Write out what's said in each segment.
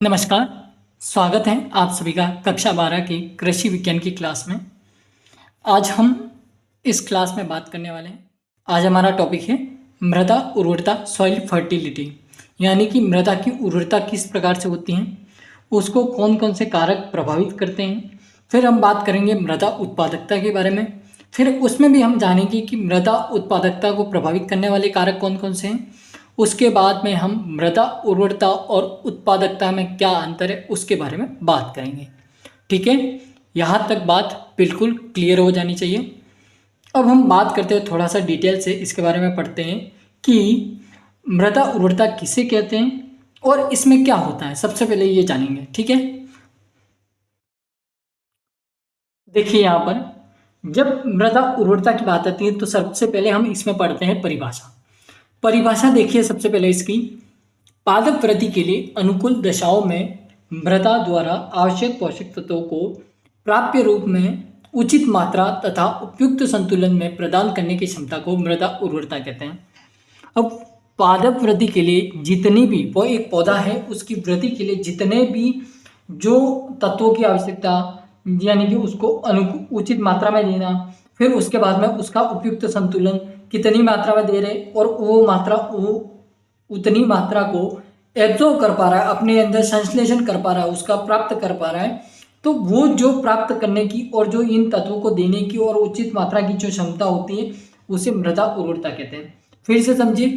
नमस्कार। स्वागत है आप सभी का कक्षा 12 की कृषि विज्ञान की क्लास में। आज हम इस क्लास में बात करने वाले हैं। आज हमारा टॉपिक है मृदा उर्वरता, सॉइल फर्टिलिटी, यानी कि मृदा की उर्वरता किस प्रकार से होती है, उसको कौन कौन से कारक प्रभावित करते हैं। फिर हम बात करेंगे मृदा उत्पादकता के बारे में। फिर उसमें भी हम जानेंगे कि मृदा उत्पादकता को प्रभावित करने वाले कारक कौन कौन से हैं। उसके बाद में हम मृदा उर्वरता और उत्पादकता में क्या अंतर है उसके बारे में बात करेंगे। ठीक है, यहाँ तक बात बिल्कुल क्लियर हो जानी चाहिए। अब हम बात करते हैं थोड़ा सा डिटेल से, इसके बारे में पढ़ते हैं कि मृदा उर्वरता किसे कहते हैं और इसमें क्या होता है। सबसे पहले ये जानेंगे, ठीक है। देखिए यहाँ पर जब मृदा उर्वरता की बात आती है तो सबसे पहले हम इसमें पढ़ते हैं परिभाषा। परिभाषा देखिए सबसे पहले इसकी, पादप वृद्धि के लिए अनुकूल दशाओं में मृदा द्वारा आवश्यक पोषक तत्वों को प्राप्य रूप में उचित मात्रा तथा उपयुक्त संतुलन में प्रदान करने की क्षमता को मृदा उर्वरता कहते हैं। अब पादप वृद्धि के लिए जितनी भी, वो एक पौधा है, उसकी वृद्धि के लिए जितने भी जो तत्वों की आवश्यकता, यानी कि उसको उचित मात्रा में देना, फिर उसके बाद में उसका उपयुक्त संतुलन कितनी मात्रा में दे रहे और वो उतनी मात्रा को एब्जॉर्व कर पा रहा है, अपने अंदर संश्लेषण कर पा रहा है, उसका प्राप्त कर पा रहा है, तो वो जो प्राप्त करने की और जो इन तत्वों को देने की और उचित मात्रा की जो क्षमता होती है उसे मृदा उर्वरता कहते हैं। फिर से समझिए,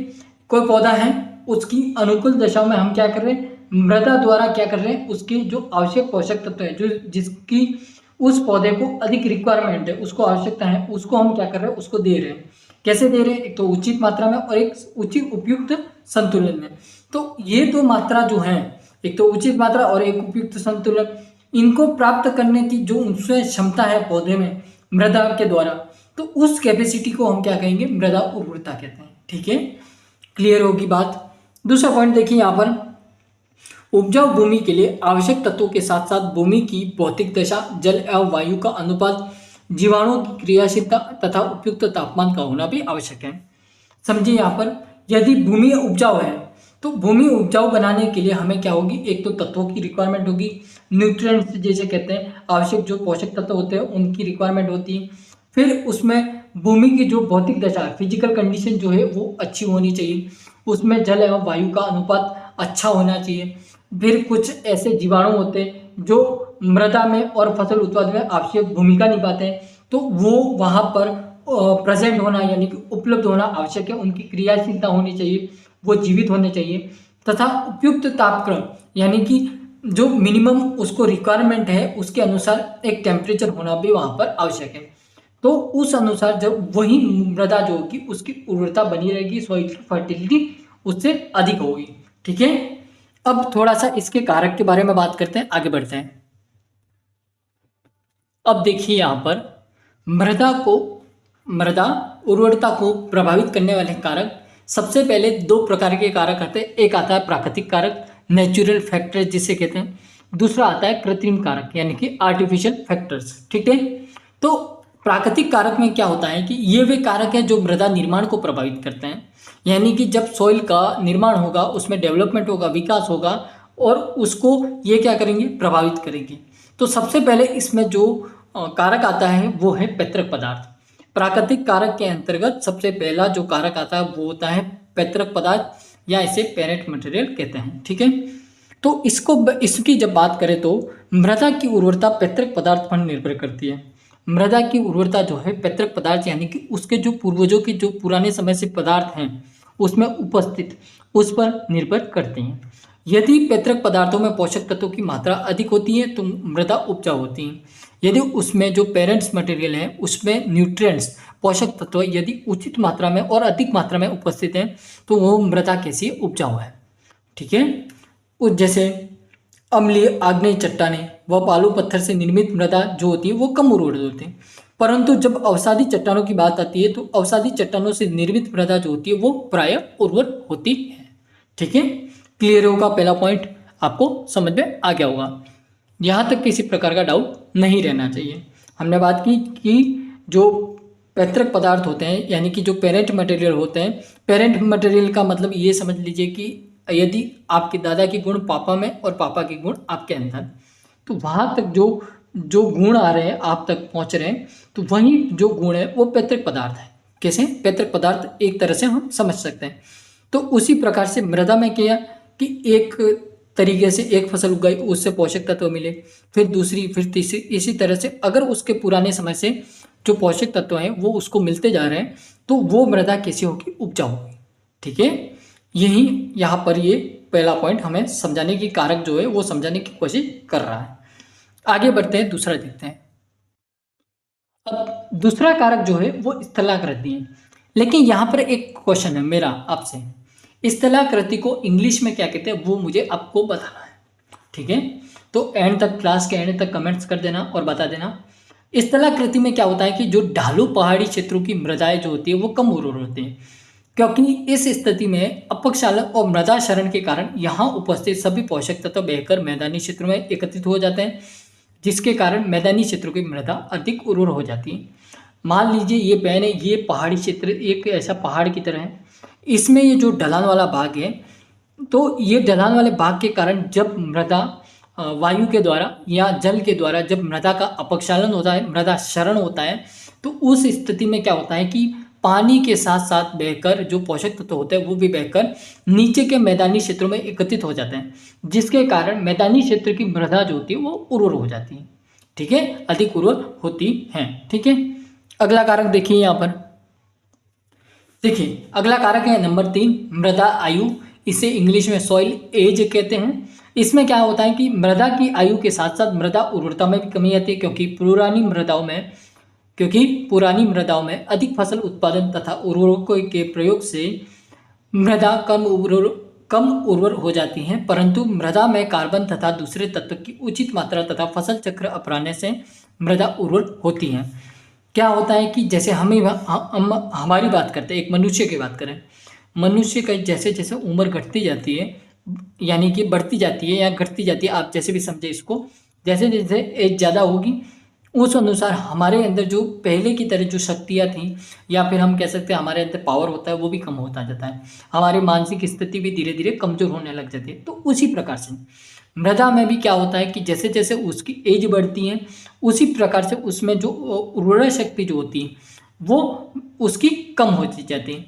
कोई पौधा है, उसकी अनुकूल दशाओं में हम क्या कर रहे हैं, मृदा द्वारा क्या कर रहे हैं, उसके जो आवश्यक पोषक तत्व है, जो जिसकी उस पौधे को अधिक रिक्वायरमेंट है, उसको आवश्यकता है, उसको हम क्या कर रहे हैं, उसको दे रहे हैं। कैसे दे रहे हैं, एक तो उचित मात्रा में और एक उचित उपयुक्त संतुलन में। तो ये दो मात्रा जो है, एक तो उचित मात्रा और एक उपयुक्त संतुलन, इनको प्राप्त करने की जो उनसे क्षमता है पौधे में मृदा के द्वारा, तो उस कैपेसिटी को हम क्या कहेंगे, मृदा उर्वरता कहते हैं। ठीक है, क्लियर होगी बात। दूसरा पॉइंट देखिए यहाँ पर, उपजाऊ भूमि के लिए आवश्यक तत्वों के साथ साथ भूमि की भौतिक दशा, जल एवं वायु का अनुपात, जीवाणुओं की क्रियाशीलता तथा उपयुक्त तापमान का होना भी आवश्यक है। समझिए यहाँ पर, यदि भूमि उपजाऊ है तो भूमि उपजाऊ बनाने के लिए हमें क्या होगी, एक तो तत्वों की रिक्वायरमेंट होगी, न्यूट्रिएंट्स जैसे कहते हैं, आवश्यक जो पोषक तत्व होते हैं उनकी रिक्वायरमेंट होती है। फिर उसमें भूमि की जो भौतिक दशा, फिजिकल कंडीशन जो है वो अच्छी होनी चाहिए, उसमें जल एवं वायु का अनुपात अच्छा होना चाहिए। फिर कुछ ऐसे जीवाणु होते हैं जो मृदा में और फसल उत्पादन में आवश्यक भूमिका निभाते हैं, तो वो वहाँ पर प्रेजेंट होना यानी कि उपलब्ध होना आवश्यक है, उनकी क्रियाशीलता होनी चाहिए, वो जीवित होने चाहिए। तथा उपयुक्त तापक्रम, यानी कि जो मिनिमम उसको रिक्वायरमेंट है उसके अनुसार एक टेम्परेचर होना भी वहाँ पर आवश्यक है। तो उस अनुसार जब वही मृदा जो होगी उसकी उर्वरता बनी रहेगी, सॉइल की फर्टिलिटी उससे अधिक होगी। ठीक है, अब थोड़ा सा इसके कारक के बारे में बात करते हैं, आगे बढ़ते हैं। अब देखिए यहाँ पर मृदा उर्वरता को प्रभावित करने वाले कारक, सबसे पहले दो प्रकार के कारक आते हैं। एक आता है प्राकृतिक कारक, नेचुरल फैक्टर जिसे कहते हैं, दूसरा आता है कृत्रिम कारक यानी कि आर्टिफिशियल फैक्टर्स। ठीक है, तो प्राकृतिक कारक में क्या होता है कि ये वे कारक हैं जो मृदा निर्माण को प्रभावित करते हैं, यानी कि जब सॉइल का निर्माण होगा, उसमें डेवलपमेंट होगा, विकास होगा, और उसको ये क्या करेंगे, प्रभावित करेंगे। तो सबसे पहले इसमें जो कारक आता है वो है पैतृक पदार्थ। प्राकृतिक कारक के अंतर्गत सबसे पहला जो कारक आता है वो होता है पैतृक पदार्थ, या इसे पेरेंट मटेरियल कहते हैं। ठीक है, तो इसकी जब बात करें तो मृदा की उर्वरता पैतृक पदार्थ पर निर्भर करती है। मृदा की उर्वरता जो है पैतृक पदार्थ यानी कि उसके जो पूर्वजों के जो पुराने समय से पदार्थ हैं उसमें उपस्थित, उस पर निर्भर करती हैं। यदि पैतृक पदार्थों में पोषक तत्वों की मात्रा अधिक होती है तो मृदा उपजाऊ होती है। यदि उसमें जो पेरेंट्स मटेरियल है उसमें न्यूट्रिएंट्स, पोषक तत्व यदि उचित मात्रा में और अधिक मात्रा में उपस्थित हैं तो वो मृदा कैसी है, उपजाऊ है। ठीक है, उस जैसे अम्लीय आग्नेय चट्टानें व बालू पत्थर से निर्मित मृदा जो होती है वो कम उर्वर होती है, परंतु जब अवसादी चट्टानों की बात आती है तो अवसादी चट्टानों से निर्मित मृदा जो होती है वो प्रायः उर्वर होती है। ठीक है, क्लियर होगा, पहला पॉइंट आपको समझ में आ गया होगा। यहाँ तक किसी प्रकार का डाउट नहीं रहना चाहिए। हमने बात की कि जो पैतृक पदार्थ होते हैं यानी कि जो पेरेंट मटेरियल होते हैं, पेरेंट मटेरियल का मतलब ये समझ लीजिए कि यदि आपके दादा के गुण पापा में और पापा के गुण आपके अंदर, तो वहाँ तक जो जो गुण आ रहे हैं आप तक पहुँच रहे हैं, तो वही जो गुण है वो पैतृक पदार्थ है। कैसे? पैतृक पदार्थ एक तरह से हम समझ सकते हैं। तो उसी प्रकार से मृदा में क्या कि एक तरीके से एक फसल उगाई, उससे पोषक तत्व मिले, फिर दूसरी, फिर तीसरी, इसी तरह से अगर उसके पुराने समय से जो पोषक तत्व हैं वो उसको मिलते जा रहे हैं, तो वो मृदा कैसी होगी? उपजाऊ होगी। ठीक है, यही यहाँ पर ये पहला पॉइंट हमें समझाने की कारक जो है वो समझाने की कोशिश कर रहा है। आगे बढ़ते हैं, दूसरा देखते हैं। अब दूसरा कारक जो है वो स्थलाकृति है, लेकिन यहाँ पर एक क्वेश्चन है मेरा आपसे, स्थलाकृति को इंग्लिश में क्या कहते हैं वो मुझे आपको बताना है। ठीक है, तो एंड तक, क्लास के एंड तक कमेंट्स कर देना और बता देना। स्थलाकृति में क्या होता है कि जो ढालू पहाड़ी क्षेत्रों की मृदाएं जो होती है वो कम उर्वर होती हैं, क्योंकि इस स्थिति में अपक्षालन और मृदा क्षरण के कारण यहाँ उपस्थित सभी पोषक तत्व बहकर मैदानी क्षेत्रों में एकत्रित हो जाते हैं, जिसके कारण मैदानी क्षेत्रों की मृदा अधिक उर्वर हो जाती है। मान लीजिए ये पैन है, ये पहाड़ी क्षेत्र एक ऐसा पहाड़ की तरह है, इसमें ये जो ढलान वाला भाग है, तो ये ढलान वाले भाग के कारण जब मृदा वायु के द्वारा या जल के द्वारा जब मृदा का अपक्षालन होता है, मृदा क्षरण होता है, तो उस स्थिति में क्या होता है कि पानी के साथ साथ बहकर जो पोषक तत्व होते हैं वो भी बहकर नीचे के मैदानी क्षेत्रों में एकत्रित हो जाते हैं, जिसके कारण मैदानी क्षेत्र की मृदा जो होती है वो उर्वर हो जाती है। ठीक है, अधिक उर्वर होती है। ठीक है, अगला कारक देखिए यहाँ पर। देखिए अगला कारक है नंबर 3, मृदा आयु। इसे इंग्लिश में सॉइल एज कहते हैं। इसमें क्या होता है कि मृदा की आयु के साथ साथ मृदा उर्वरता में भी कमी आती है, क्योंकि पुरानी मृदाओं में अधिक फसल उत्पादन तथा उर्वरकों के प्रयोग से मृदा कम उर्वर हो जाती हैं, परंतु मृदा में कार्बन तथा दूसरे तत्व की उचित मात्रा तथा फसल चक्र अपनाने से मृदा उर्वर होती हैं। क्या होता है कि जैसे हम हमारी बात करते हैं, एक मनुष्य की बात करें, मनुष्य का जैसे जैसे उम्र घटती जाती है, यानी कि बढ़ती जाती है या घटती जाती है, आप जैसे भी समझे इसको, जैसे जैसे एज ज़्यादा होगी उस अनुसार हमारे अंदर जो पहले की तरह जो शक्तियाँ थी, या फिर हम कह सकते हैं हमारे अंदर पावर होता है, वो भी कम होता जाता है। हमारी मानसिक स्थिति भी धीरे धीरे कमज़ोर होने लग जाती है। तो उसी प्रकार से मृदा में भी क्या होता है कि जैसे जैसे उसकी एज बढ़ती है, उसी प्रकार से उसमें जो उर्वरा शक्ति जो होती है वो उसकी कम होती जाती है,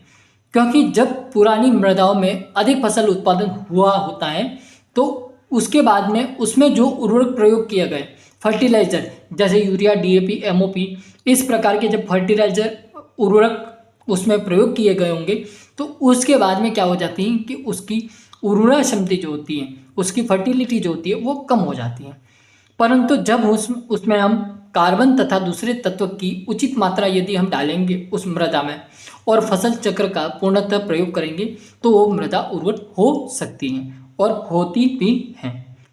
क्योंकि जब पुरानी मृदाओं में अधिक फसल उत्पादन हुआ होता है, तो उसके बाद में उसमें जो उर्वरक प्रयोग किया गया, फर्टिलाइजर जैसे यूरिया, डीएपी, एमओपी, इस प्रकार के जब फर्टिलाइजर उर्वरक उसमें प्रयोग किए गए होंगे, तो उसके बाद में क्या हो जाती है कि उसकी उर्वरा क्षमता जो होती है, उसकी फर्टिलिटी जो होती है वो कम हो जाती है। परंतु जब उसमें हम कार्बन तथा दूसरे तत्व की उचित मात्रा यदि हम डालेंगे उस मृदा में और फसल चक्र का पूर्णतः प्रयोग करेंगे, तो वो मृदा उर्वर हो सकती है और होती भी है।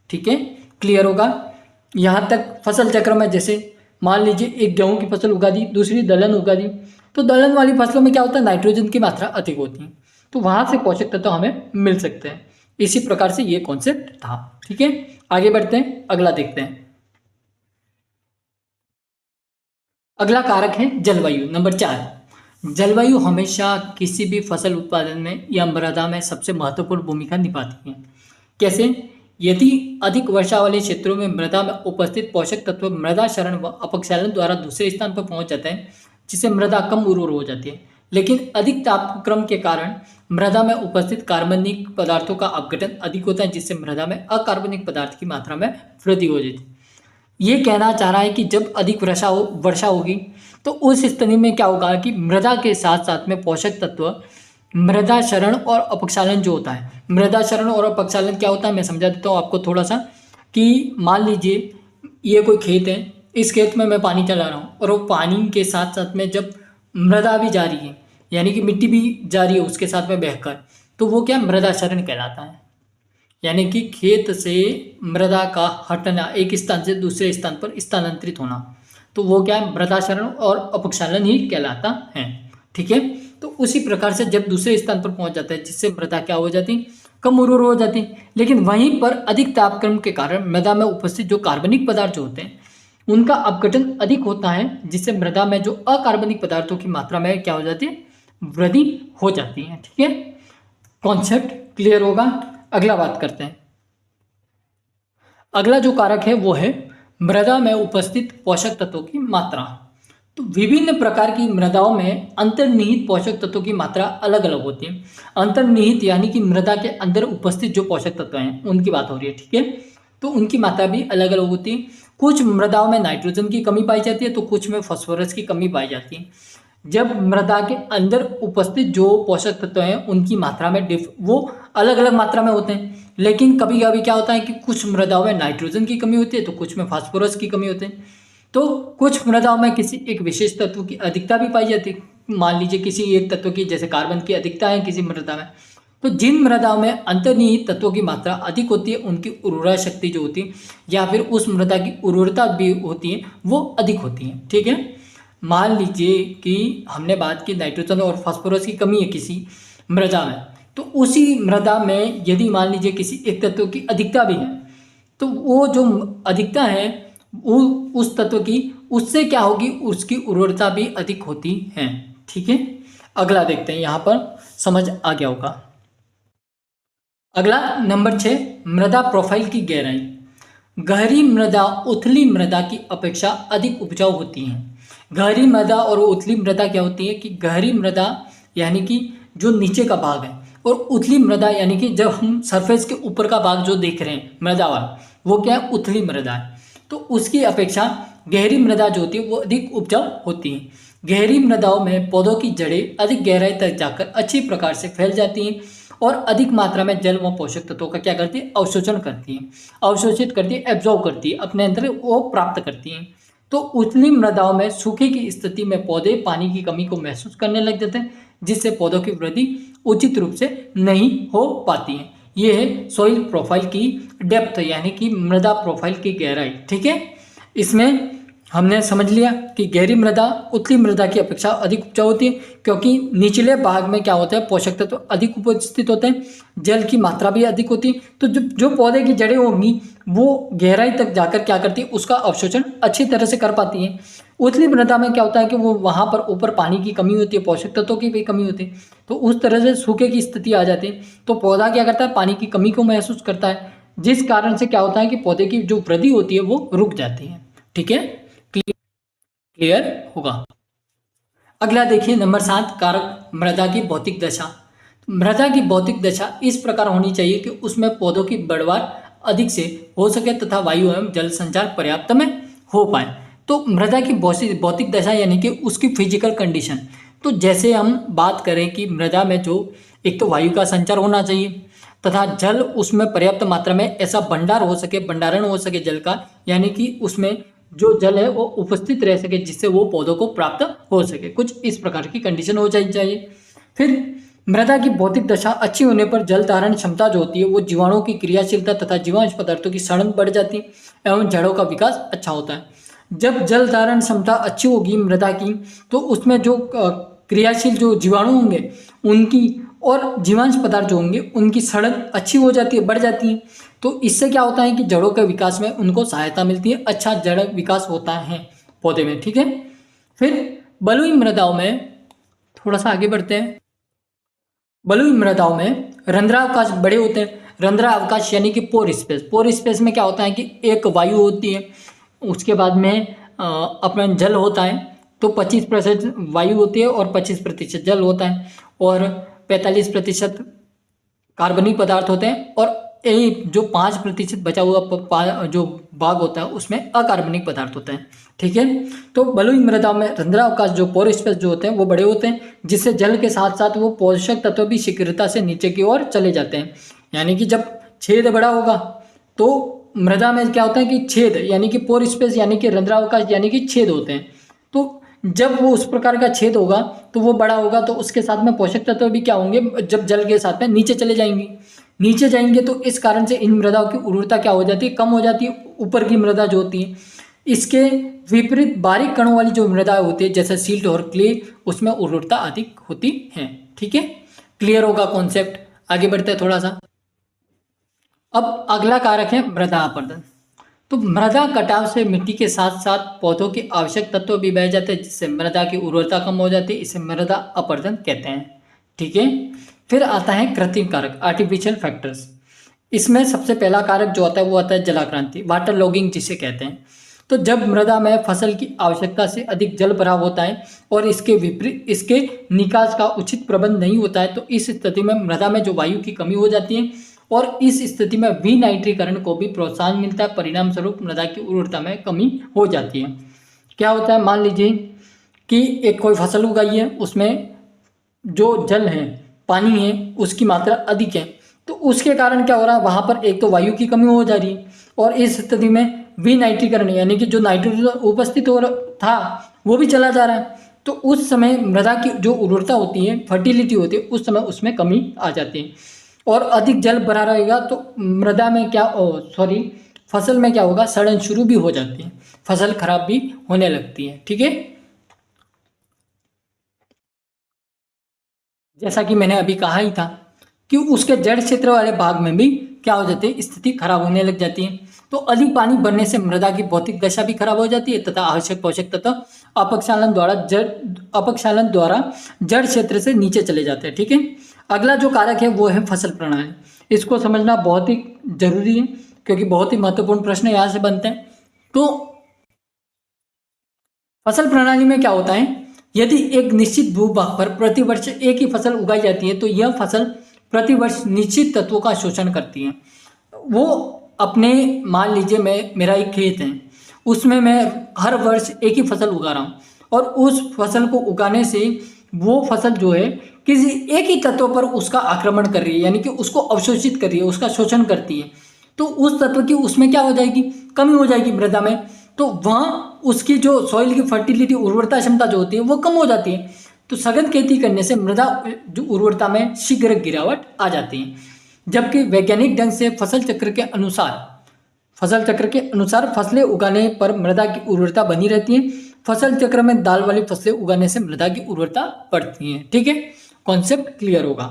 ठीक है, क्लियर होगा यहाँ तक। फसल चक्र में जैसे मान लीजिए एक गेहूं की फसल उगा दी, दूसरी दलहन उगा दी, तो दलहन वाली फसलों में क्या होता है, नाइट्रोजन की मात्रा अधिक होती है, तो वहाँ से पोषक तत्व हमें मिल सकते हैं। इसी प्रकार से ये कॉन्सेप्ट था। ठीक है, आगे बढ़ते हैं, अगला देखते हैं। अगला कारक है जलवायु, नंबर 4। जलवायु हमेशा किसी भी फसल उत्पादन में या मृदा में सबसे महत्वपूर्ण भूमिका निभाती है। कैसे? यदि अधिक वर्षा वाले क्षेत्रों में मृदा में उपस्थित पोषक तत्व मृदा क्षरण व अपक्षालन द्वारा दूसरे स्थान पर पहुंच जाते हैं, जिससे मृदा कम उर्वर हो जाती है। लेकिन अधिक तापक्रम के कारण मृदा में उपस्थित कार्बनिक पदार्थों का अपघटन अधिक होता है, जिससे मृदा में अकार्बनिक पदार्थ की मात्रा में वृद्धि हो जाती है। ये कहना चाह रहा है कि जब अधिक वर्षा होगी तो उस स्थिति में क्या होगा कि मृदा के साथ साथ में पोषक तत्व मृदा क्षरण और अपक्षालन जो होता है, मृदा क्षरण और अपक्षालन क्या होता है मैं समझा देता हूँ आपको थोड़ा सा। कि मान लीजिए ये कोई खेत है, इस खेत में मैं पानी चला रहा हूँ और वो पानी के साथ साथ में जब मृदा भी जा रही है, यानी कि मिट्टी भी जा रही है उसके साथ में बहकर, तो वो क्या मृदा क्षरण कहलाता है। यानी कि खेत से मृदा का हटना, एक स्थान से दूसरे स्थान पर स्थानांतरित होना, तो वो क्या है मृदा क्षरण और अपक्षालन ही कहलाता है। ठीक है, तो उसी प्रकार से जब दूसरे स्थान पर पहुंच जाता है, जिससे मृदा क्या हो जाती, कम उर्वर हो जाती। लेकिन वहीं पर अधिक तापक्रम के कारण मृदा में उपस्थित जो कार्बनिक पदार्थ जो होते हैं उनका अपघटन अधिक होता है, जिससे मृदा में जो अकार्बनिक पदार्थों की मात्रा में क्या हो जाती है, वृद्धि हो जाती है। ठीक है, कॉन्सेप्ट क्लियर होगा। अगला बात करते हैं। अगला जो कारक है वो है मृदा में उपस्थित पोषक तत्वों की मात्रा। तो विभिन्न प्रकार की मृदाओं में अंतर्निहित पोषक तत्वों की मात्रा अलग अलग होती है। अंतर्निहित यानी कि मृदा के अंदर उपस्थित जो पोषक तत्व हैं उनकी बात हो रही है, ठीक है। तो उनकी मात्रा भी अलग अलग होती है। कुछ मृदाओं में नाइट्रोजन की कमी पाई जाती है तो कुछ में फास्फोरस की कमी पाई जाती है। जब मृदा के अंदर उपस्थित जो पोषक तत्व हैं उनकी मात्रा में वो अलग अलग मात्रा में होते हैं, लेकिन कभी कभी क्या होता है कि कुछ मृदाओं में नाइट्रोजन की कमी होती है तो कुछ में फास्फोरस की कमी होती है। तो कुछ मृदाओं में किसी एक विशेष तत्व की अधिकता भी पाई जाती है। मान लीजिए किसी एक तत्व की, जैसे कार्बन की अधिकता है किसी मृदा में, तो जिन मृदाओं में अंतर्निहित तत्वों की मात्रा अधिक होती है उनकी उर्वरा शक्ति जो होती है या फिर उस मृदा की उर्वरता भी होती है वो अधिक होती है, ठीक है। मान लीजिए कि हमने बात की नाइट्रोजन और फास्फोरस की कमी है किसी मृदा में, तो उसी मृदा में यदि मान लीजिए किसी एक तत्व की अधिकता भी है तो वो जो अधिकता है वो उस तत्व की, उससे क्या होगी, उसकी उर्वरता भी अधिक होती है, ठीक है। अगला देखते हैं, यहाँ पर समझ आ गया होगा। अगला नंबर 6, मृदा प्रोफाइल की गहराई। गहरी मृदा उथली मृदा की अपेक्षा अधिक उपजाऊ होती है। गहरी मृदा और उथली मृदा क्या होती है कि गहरी मृदा यानी कि जो नीचे का भाग है, और उथली मृदा यानी कि जब हम सरफेस के ऊपर का भाग जो देख रहे हैं मृदा वाला, वो क्या है, उथली मृदा है। तो उसकी अपेक्षा गहरी मृदा जो होती है वो अधिक उपजाऊ होती है। गहरी मृदाओं में पौधों की जड़ें अधिक गहराई तक जाकर अच्छी प्रकार से फैल जाती हैं और अधिक मात्रा में जल व पोषक तत्वों का क्या करती है, अवशोषण करती है, अवशोषित करती है, एब्जॉर्ब करती है, अपने अंदर वो प्राप्त करती हैं। तो उथली मृदाओं में सूखे की स्थिति में पौधे पानी की कमी को महसूस करने लग जाते हैं, जिससे पौधों की वृद्धि उचित रूप से नहीं हो पाती है। ये है सॉइल प्रोफाइल की डेप्थ यानी कि मृदा प्रोफाइल की गहराई, ठीक है। इसमें हमने समझ लिया कि गहरी मृदा उथली मृदा की अपेक्षा अधिक उपजाऊ होती है, क्योंकि निचले भाग में क्या होता है, पोषक तत्व तो अधिक उपस्थित होते हैं, जल की मात्रा भी अधिक होती है। तो जो पौधे की जड़ें होंगी वो गहराई तक जाकर क्या करती है, उसका अवशोषण अच्छी तरह से कर पाती है। उथली मृदा में क्या होता है कि वो वहाँ पर ऊपर पानी की कमी होती है, पोषक तत्वों की भी कमी होती है, तो उस तरह से सूखे की स्थिति आ जाती है। तो पौधा क्या करता है, पानी की कमी को महसूस करता है, जिस कारण से क्या होता है कि पौधे की जो वृद्धि होती है वो रुक जाती है, ठीक है। क्लियर होगा। अगला देखिए नंबर 7, कारक मृदा की भौतिक दशा। मृदा की भौतिक दशा इस प्रकार होनी चाहिए कि उसमें पौधों की बढ़वार अधिक से हो सके तथा वायु एवं जल संचार पर्याप्त में हो पाए। तो मृदा की भौतिक दशा यानी कि उसकी फिजिकल कंडीशन। तो जैसे हम बात करें कि मृदा में जो एक तो वायु का संचार होना चाहिए तथा जल उसमें पर्याप्त मात्रा में ऐसा भंडार हो सके, भंडारण हो सके जल का, यानी कि उसमें जो जल है वो उपस्थित रह सके जिससे वो पौधों को प्राप्त हो सके। कुछ इस प्रकार की कंडीशन हो जानी चाहिए। फिर मृदा की भौतिक दशा अच्छी होने पर जल धारण क्षमता जो होती है वो जीवाणुओं की क्रियाशीलता तथा जीवांश पदार्थों की सड़न बढ़ जाती है एवं जड़ों का विकास अच्छा होता है। जब जल धारण क्षमता अच्छी होगी मृदा की तो उसमें जो क्रियाशील जो जीवाणु होंगे उनकी और जीवांश पदार्थ जो होंगे उनकी सड़न अच्छी हो जाती है, बढ़ जाती है। तो इससे क्या होता है कि जड़ों के विकास में उनको सहायता मिलती है, अच्छा जड़ विकास होता है पौधे में, ठीक है। फिर बलुई मृदाओं में थोड़ा सा आगे बढ़ते हैं। बलुई मृदाओं में रंध्रावकाश बड़े होते हैं। रंध्रावकाश यानी कि पोर स्पेस। पोर स्पेस में क्या होता है कि एक वायु होती है, उसके बाद में अपना जल होता है, तो 25% वायु होती है और 25% जल होता है और 45% कार्बनिक पदार्थ होते हैं और यही जो 5% बचा हुआ जो भाग होता है उसमें अकार्बनिक पदार्थ होते हैं, ठीक है। तो बलुई मृदा में रंध्रावकाश जो पोर स्पेस जो होते हैं वो बड़े होते हैं, जिससे जल के साथ साथ वो पोषक तत्व भी शीघ्रता से नीचे की ओर चले जाते हैं। यानी कि जब छेद बड़ा होगा तो मृदा में क्या होता है कि छेद यानी कि पोर स्पेस यानी कि रंध्रावकाश यानी कि छेद होते हैं। तो जब वो उस प्रकार का छेद होगा तो वो बड़ा होगा तो उसके साथ में पोषक तत्व भी क्या होंगे, जब जल के साथ में नीचे चले जाएंगे, नीचे जाएंगे तो इस कारण से इन मृदाओं की उर्वरता क्या हो जाती है, कम हो जाती है। ऊपर की मृदा जो होती है, इसके विपरीत बारीक कणों वाली जो मृदा होती है जैसे सिल्ट और क्ले, उसमें उर्वरता अधिक होती है, ठीक है। क्लियर होगा कॉन्सेप्ट। आगे बढ़ते हैं थोड़ा सा। अब अगला कारक है मृदा अपरदन। तो मृदा कटाव से मिट्टी के साथ साथ पौधों के आवश्यक तत्व भी बह जाते हैं, जिससे मृदा की उर्वरता कम हो जाती है। इसे मृदा अपरदन कहते हैं, ठीक है। फिर आता है कृत्रिम कारक, आर्टिफिशियल फैक्टर्स। इसमें सबसे पहला कारक जो आता है वो आता है जलाक्रांति, वाटर लॉगिंग जिसे कहते हैं। तो जब मृदा में फसल की आवश्यकता से अधिक जल भराव होता है और इसके विपरीत इसके निकास का उचित प्रबंध नहीं होता है, तो इस स्थिति में मृदा में जो वायु की कमी हो जाती है और इस स्थिति में विनाइट्रीकरण को भी प्रोत्साहन मिलता है। परिणाम स्वरूप मृदा की उर्वरता में कमी हो जाती है। क्या होता है, मान लीजिए कि एक कोई फसल उगाई है, उसमें जो जल है, पानी है, उसकी मात्रा अधिक है, तो उसके कारण क्या हो रहा है, वहाँ पर एक तो वायु की कमी हो जा रही है और इस स्थिति में विनाइट्रीकरण यानी कि जो नाइट्रोजन उपस्थित हो था वो भी चला जा रहा है। तो उस समय मृदा की जो उर्वरता होती है, फर्टिलिटी होती है, उस समय उसमें कमी आ जाती है और अधिक जल भरा रहेगा तो मृदा में क्या फसल में क्या होगा, सड़न शुरू भी हो जाती है, फसल खराब भी होने लगती है। ठीक है, जैसा कि मैंने अभी कहा ही था कि उसके जड़ क्षेत्र वाले भाग में भी क्या हो जाती है, स्थिति खराब होने लग जाती है। तो अधिक पानी भरने से मृदा की भौतिक दशा भी खराब हो जाती है तथा आवश्यक पोषक तत्व अपक्षालन द्वारा जड़ क्षेत्र से नीचे चले जाते हैं। ठीक है, अगला जो कारक है वो है फसल प्रणाली। इसको समझना बहुत ही जरूरी है क्योंकि बहुत ही महत्वपूर्ण प्रश्न यहाँ से बनते हैं। तो फसल प्रणाली में क्या होता है, यदि एक निश्चित भूभाग पर प्रतिवर्ष एक ही फसल उगाई जाती है तो यह फसल प्रतिवर्ष निश्चित तत्वों का शोषण करती है। वो अपने, मान लीजिए मेरा एक खेत है, उसमें मैं हर वर्ष एक ही फसल उगा रहा हूँ और उस फसल को उगाने से वो फसल जो है किसी एक ही तत्व पर उसका आक्रमण कर रही है, यानी कि उसको अवशोषित कर रही है, उसका शोषण करती है। तो उस तत्व की उसमें क्या हो जाएगी, कमी हो जाएगी मृदा में। तो वहाँ उसकी जो सॉइल की फर्टिलिटी, उर्वरता क्षमता जो होती है वो कम हो जाती है। तो सघन खेती करने से मृदा जो उर्वरता में शीघ्र गिरावट आ जाती है। जबकि वैज्ञानिक ढंग से फसल चक्र के अनुसार फसलें उगाने पर मृदा की उर्वरता बनी रहती है। फसल चक्र में दाल वाली फसलें उगाने से मृदा की उर्वरता बढ़ती है। ठीक है, कॉन्सेप्ट क्लियर होगा।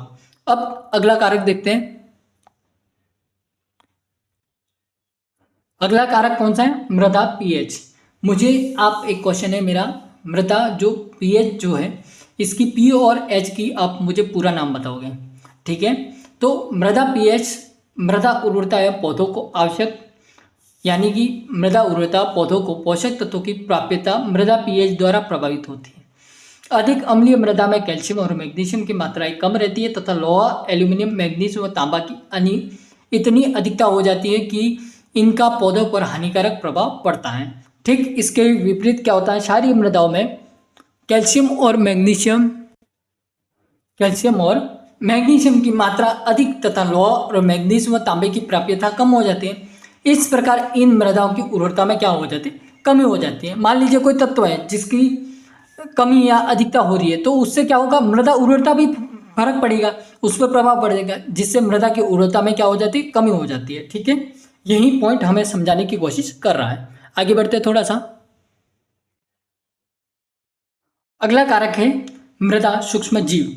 अब अगला कारक देखते हैं। अगला कारक कौन सा है, मृदा पीएच। मुझे आप एक क्वेश्चन है मेरा, मृदा जो पीएच जो है इसकी पी और एच की आप मुझे पूरा नाम बताओगे। ठीक है, तो मृदा पीएच मृदा उर्वरता या पौधों को आवश्यक, यानी कि मृदा उर्वरता पौधों को पोषक तत्वों की प्राप्यता मृदा पीएच द्वारा प्रभावित होती है। अधिक अम्लीय मृदा में कैल्शियम और मैग्नीशियम की मात्राएं कम रहती है तथा लोहा, एल्यूमिनियम, मैग्नीशियम व तांबा की इतनी अधिकता हो जाती है कि इनका पौधों पर हानिकारक प्रभाव पड़ता है। ठीक इसके विपरीत क्या होता है, क्षारीय मृदाओं में कैल्शियम और मैग्नीशियम की मात्रा अधिक तथा लोहा और मैग्नीशियम व तांबे की प्राप्यता कम हो जाती है। इस प्रकार इन मृदाओं की उर्वरता में क्या हो जाती है, कमी हो जाती है। मान लीजिए कोई तत्व है जिसकी कमी या अधिकता हो रही है तो उससे क्या होगा, मृदा उर्वरता भी फर्क पड़ेगा, उस पर प्रभाव पड़ेगा, जिससे मृदा की उर्वरता में क्या हो जाती है, कमी हो जाती है। ठीक है, यही पॉइंट हमें समझाने की कोशिश कर रहा है। आगे बढ़ते हैं थोड़ा सा। अगला कारक है मृदा सूक्ष्म जीव।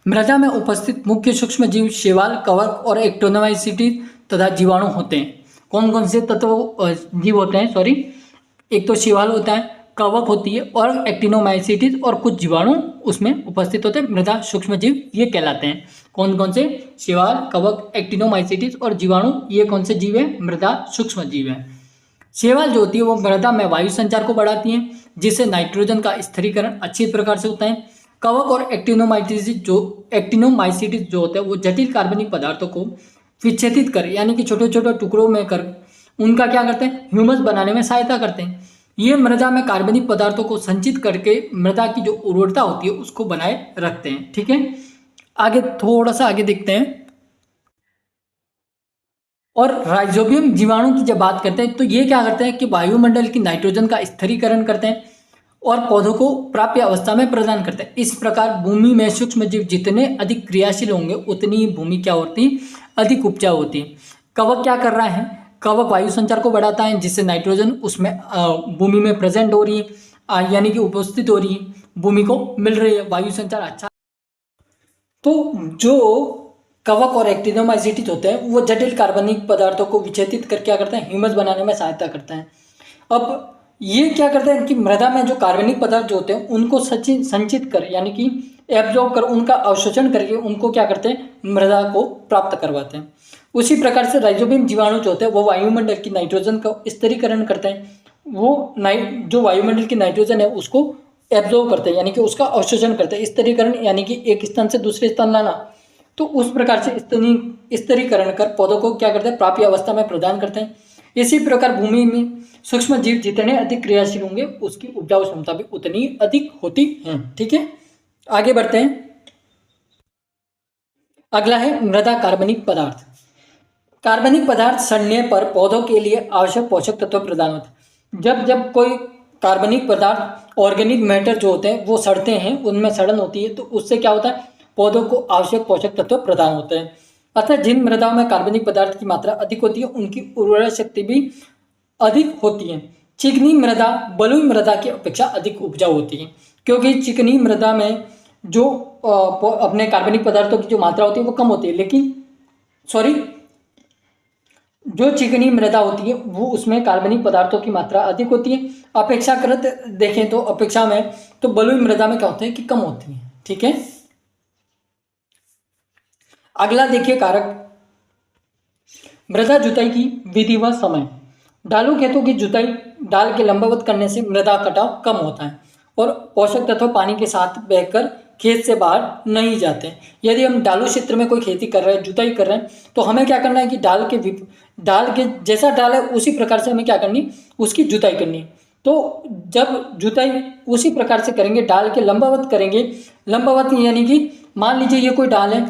मृदा में उपस्थित मुख्य सूक्ष्म जीव शैवाल, कवक और एक्टिनोमाइसीट्स तथा जीवाणु होते हैं। कौन कौन से तत्व जीव होते हैं, एक तो शैवाल होता है, कवक होती है और एक्टिनोमाइसीट्स और कुछ जीवाणु उसमें उपस्थित होते हैं, मृदा सूक्ष्म जीव ये कहलाते हैं। कौन कौन से, शैवाल, कवक, एक्टिनोमाइसीट्स और जीवाणु, ये कौन से जीव है, मृदा सूक्ष्म जीव है। शैवाल जो होती है वो मृदा में वायु संचार को बढ़ाती है जिससे नाइट्रोजन का स्थिरीकरण अच्छी प्रकार से होता है। कवक और एक्टिनोमाइसीट्स जो होते हैं वो जटिल कार्बनिक पदार्थों को विच्छेदित कर, यानी कि छोटे छोटे टुकड़ों में कर उनका क्या करते हैं, ह्यूमस बनाने में सहायता करते हैं। ये मृदा में कार्बनिक पदार्थों को संचित करके मृदा की जो उर्वरता होती है उसको बनाए रखते हैं। ठीक है, आगे थोड़ा सा आगे देखते हैं। और राइजोबियम जीवाणु की जब बात करते हैं तो ये क्या करते हैं कि वायुमंडल की नाइट्रोजन का स्थिरीकरण करते हैं और पौधों को प्राप्य अवस्था में प्रदान करते हैं। इस प्रकार भूमि में सूक्ष्म जीव जितने अधिक क्रियाशील होंगे उतनी ही भूमि क्या होती है, अधिक उपजाऊ होती है। कवक क्या कर रहा है, कवक वायु संचार को बढ़ाता है जिससे नाइट्रोजन उसमें भूमि में प्रेजेंट हो रही है, यानी कि उपस्थित हो रही है, भूमि को मिल रही है, वायु संचार अच्छा। तो जो कवक और एक्टिनोमाइसीट्स होते हैं वो जटिल कार्बनिक पदार्थों को विच्छेदित कर क्या करते हैं, ह्यूमस बनाने में सहायता करते हैं। अब ये क्या करते हैं कि मृदा में जो कार्बनिक पदार्थ जो होते हैं उनको संचित कर, यानी कि एब्जॉर्ब कर उनका अवशोषण करके उनको क्या करते हैं, मृदा को प्राप्त करवाते हैं। उसी प्रकार से राइजोबियम जीवाणु जो होते हैं वो वायुमंडल की नाइट्रोजन का स्तरीकरण करते हैं। वो जो वायुमंडल की नाइट्रोजन है उसको एब्जॉर्ब करते हैं, यानी कि उसका अवशोषण करते हैं। स्तरीकरण यानी कि एक स्थान से दूसरे स्थान लाना, तो उस प्रकार से स्तरीकरण कर पौधों को क्या करते हैं, प्राप्य अवस्था में प्रदान करते हैं। इसी प्रकार भूमि में सूक्ष्म जीव जितने अधिक क्रियाशील होंगे उसकी उपजाऊ क्षमता भी उतनी अधिक होती है। ठीक है, आगे बढ़ते हैं। अगला है मृदा कार्बनिक पदार्थ। कार्बनिक पदार्थ सड़ने पर पौधों के लिए आवश्यक पोषक तत्व प्रदान होते हैं। जब जब कोई कार्बनिक पदार्थ ऑर्गेनिक मैटर जो होते हैं वो सड़ते हैं, उनमें सड़न होती है, तो उससे क्या होता है, पौधों को आवश्यक पोषक तत्व प्रदान होते हैं। अतः जिन मृदाओं में कार्बनिक पदार्थ की मात्रा अधिक होती है उनकी उर्वरा शक्ति भी अधिक होती है। चिकनी मृदा बलुई मृदा की अपेक्षा अधिक उपजाऊ होती है, क्योंकि चिकनी मृदा में जो अपने कार्बनिक पदार्थों की जो मात्रा होती है वो कम होती है, लेकिन जो चिकनी मृदा होती है वो उसमें कार्बनिक पदार्थों की मात्रा अधिक होती है। अपेक्षाकृत देखें तो अपेक्षा में तो बलुई मृदा में क्या होते हैं कि कम होती है। ठीक है, अगला देखिए कारक, मृदा जुताई की विधि व समय। ढालू खेतों की जुताई डाल के लंबवत करने से मृदा कटाव कम होता है और पोषक तत्व पानी के साथ बहकर खेत से बाहर नहीं जाते। यदि हम ढालू क्षेत्र में कोई खेती कर रहे हैं, जुताई कर रहे हैं, तो हमें क्या करना है कि डाल के जैसा डाल है उसी प्रकार से हमें क्या करनी, उसकी जुताई करनी। तो जब जुताई उसी प्रकार से करेंगे, डाल के लंबवत करेंगे, लंबवत यानी कि मान लीजिए ये कोई डाल है,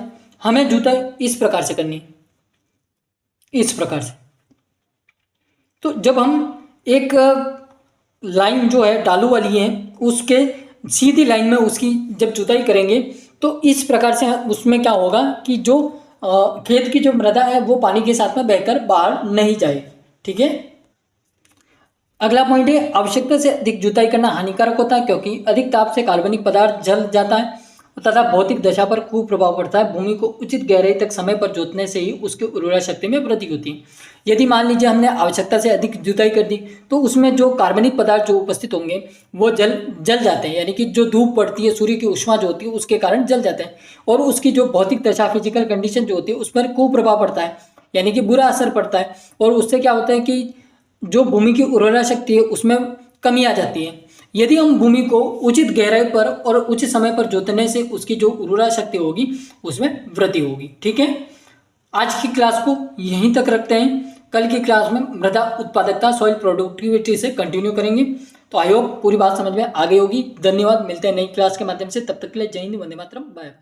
हमें जुताई इस प्रकार से करनी, इस प्रकार से। तो जब हम एक लाइन जो है डालू वाली है उसके सीधी लाइन में उसकी जब जुताई करेंगे तो इस प्रकार से उसमें क्या होगा कि जो खेत की जो मृदा है वो पानी के साथ में बहकर बाहर नहीं जाएगी। ठीक है, अगला पॉइंट है, आवश्यकता से अधिक जुताई करना हानिकारक होता है, क्योंकि अधिक ताप से कार्बनिक पदार्थ जल जाता है तथा भौतिक दशा पर कुप्रभाव पड़ता है। भूमि को उचित गहराई तक समय पर जोतने से ही उसकी उर्वरा शक्ति में वृद्धि होती है। यदि मान लीजिए हमने आवश्यकता से अधिक जुताई कर दी तो उसमें जो कार्बनिक पदार्थ जो उपस्थित होंगे वो जल जाते हैं, यानी कि जो धूप पड़ती है, सूर्य की ऊष्मा जो होती है उसके कारण जल जाते हैं, और उसकी जो भौतिक दशा, फिजिकल कंडीशन जो होती है उस पर कुप्रभाव पड़ता है, यानी कि बुरा असर पड़ता है। और उससे क्या होता है कि जो भूमि की उर्वरा शक्ति है उसमें कमी आ जाती है। यदि हम भूमि को उचित गहराई पर और उचित समय पर जोतने से उसकी जो उर्वरा शक्ति होगी उसमें वृद्धि होगी। ठीक है, आज की क्लास को यहीं तक रखते हैं। कल की क्लास में मृदा उत्पादकता, सॉइल प्रोडक्टिविटी से कंटिन्यू करेंगे। तो आई होप पूरी बात समझ में आ गई होगी। धन्यवाद, मिलते हैं नई क्लास के माध्यम से, तब तक के लिए जय हिंद, वंदे मातरम, बाय।